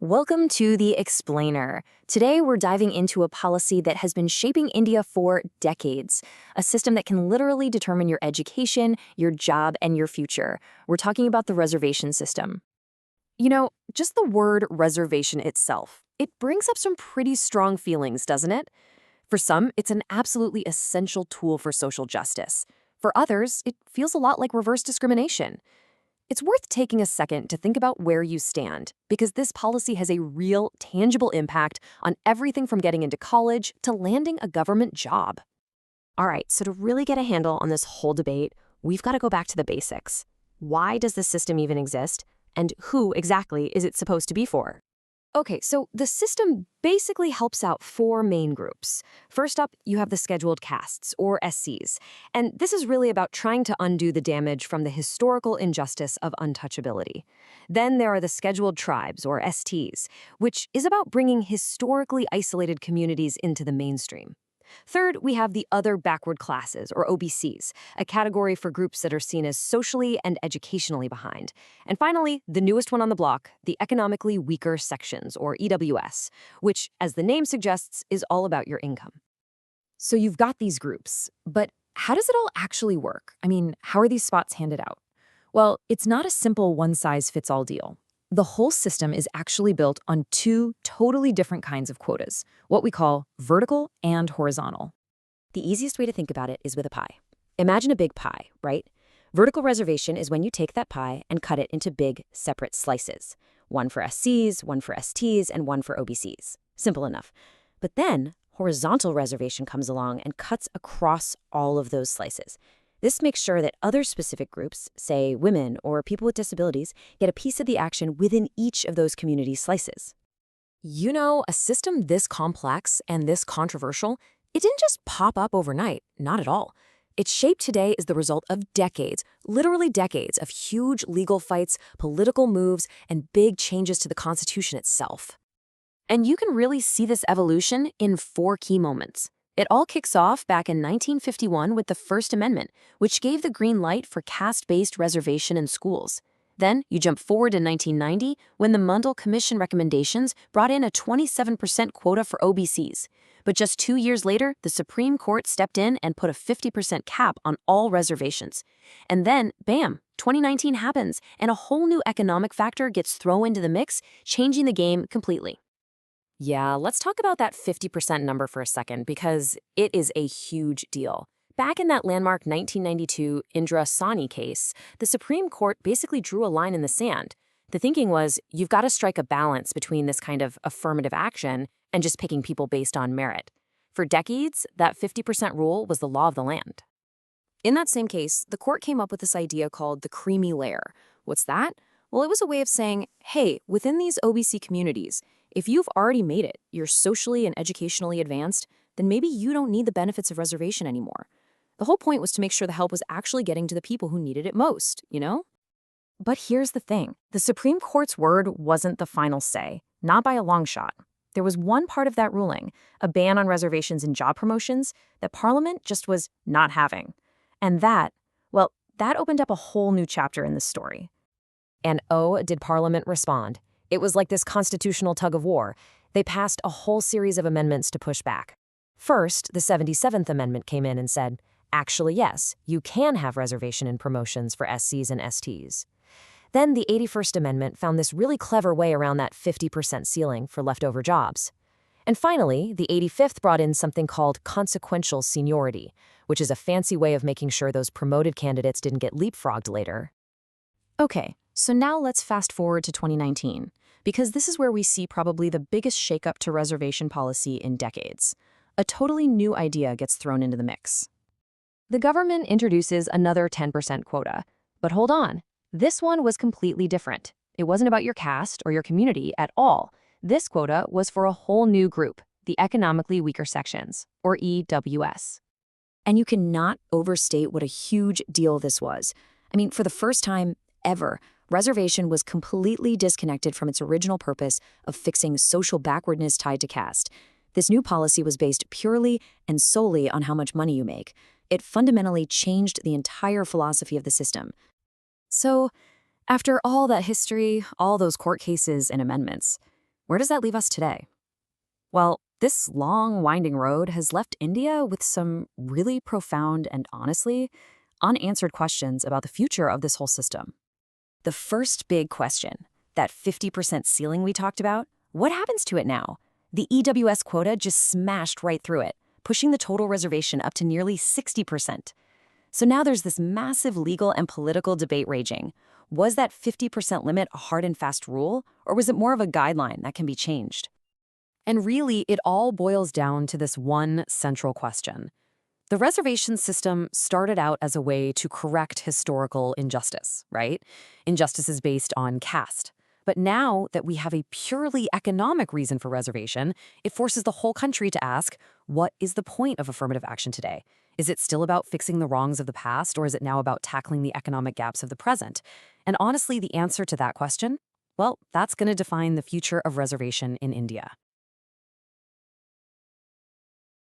Welcome to The Explainer. Today we're diving into a policy that has been shaping India for decades, a system that can literally determine your education, your job, and your future. We're talking about the reservation system. Just the word reservation itself, it brings up some pretty strong feelings, doesn't it? For some, it's an absolutely essential tool for social justice. For others, it feels a lot like reverse discrimination. It's worth taking a second to think about where you stand, because this policy has a real, tangible impact on everything from getting into college to landing a government job. All right, so to really get a handle on this whole debate, we've got to go back to the basics. Why does this system even exist? And who exactly is it supposed to be for? Okay, so the system basically helps out four main groups. First up, you have the scheduled castes, or SCs. And this is really about trying to undo the damage from the historical injustice of untouchability. Then there are the scheduled tribes, or STs, which is about bringing historically isolated communities into the mainstream. Third, we have the other backward classes, or OBCs, a category for groups that are seen as socially and educationally behind. And finally, the newest one on the block, the economically weaker sections, or EWS, which, as the name suggests, is all about your income. So you've got these groups, but how does it all actually work? How are these spots handed out? Well, it's not a simple one-size-fits-all deal. The whole system is actually built on two totally different kinds of quotas, what we call vertical and horizontal. The easiest way to think about it is with a pie. Imagine a big pie, right? Vertical reservation is when you take that pie and cut it into big, separate slices. One for SCs, one for STs, and one for OBCs. Simple enough. But then, horizontal reservation comes along and cuts across all of those slices. This makes sure that other specific groups, say women or people with disabilities, get a piece of the action within each of those community slices. A system this complex and this controversial, it didn't just pop up overnight, not at all. Its shape today is the result of decades, literally decades, of huge legal fights, political moves, and big changes to the Constitution itself. And you can really see this evolution in four key moments. It all kicks off back in 1951 with the First Amendment, which gave the green light for caste-based reservation in schools. Then you jump forward to 1990 when the Mandal Commission recommendations brought in a 27% quota for OBCs. But just 2 years later, the Supreme Court stepped in and put a 50% cap on all reservations. And then, bam, 2019 happens, and a whole new economic factor gets thrown into the mix, changing the game completely. Yeah, let's talk about that 50% number for a second, because it is a huge deal. Back in that landmark 1992 Indra Sawhney case, the Supreme Court basically drew a line in the sand. The thinking was, you've got to strike a balance between this kind of affirmative action and just picking people based on merit. For decades, that 50% rule was the law of the land. In that same case, the court came up with this idea called the creamy layer. What's that? Well, it was a way of saying, hey, within these OBC communities, if you've already made it, you're socially and educationally advanced, then maybe you don't need the benefits of reservation anymore. The whole point was to make sure the help was actually getting to the people who needed it most, But here's the thing. The Supreme Court's word wasn't the final say, not by a long shot. There was one part of that ruling, a ban on reservations in job promotions, that Parliament just was not having. And that opened up a whole new chapter in this story. And oh, did Parliament respond. It was like this constitutional tug of war. They passed a whole series of amendments to push back. First, the 77th Amendment came in and said, actually, yes, you can have reservation in promotions for SCs and STs. Then the 81st Amendment found this really clever way around that 50% ceiling for leftover jobs. And finally, the 85th brought in something called Consequential Seniority, which is a fancy way of making sure those promoted candidates didn't get leapfrogged later. Okay, so now let's fast forward to 2019, because this is where we see probably the biggest shakeup to reservation policy in decades. A totally new idea gets thrown into the mix. The government introduces another 10% quota. But hold on, this one was completely different. It wasn't about your caste or your community at all. This quota was for a whole new group, the economically weaker sections, or EWS. And you cannot overstate what a huge deal this was. For the first time ever, reservation was completely disconnected from its original purpose of fixing social backwardness tied to caste. This new policy was based purely and solely on how much money you make. It fundamentally changed the entire philosophy of the system. So, after all that history, all those court cases and amendments, Where does that leave us today? Well, this long, winding road has left India with some really profound and honestly unanswered questions about the future of this whole system. The first big question, that 50% ceiling we talked about, what happens to it now? The EWS quota just smashed right through it, pushing the total reservation up to nearly 60%. So now there's this massive legal and political debate raging. Was that 50% limit a hard and fast rule, or was it more of a guideline that can be changed? And really, it all boils down to this one central question. The reservation system started out as a way to correct historical injustice, right? Injustices based on caste. But now that we have a purely economic reason for reservation, it forces the whole country to ask, what is the point of affirmative action today? Is it still about fixing the wrongs of the past, or is it now about tackling the economic gaps of the present? And honestly, the answer to that question, well, that's going to define the future of reservation in India.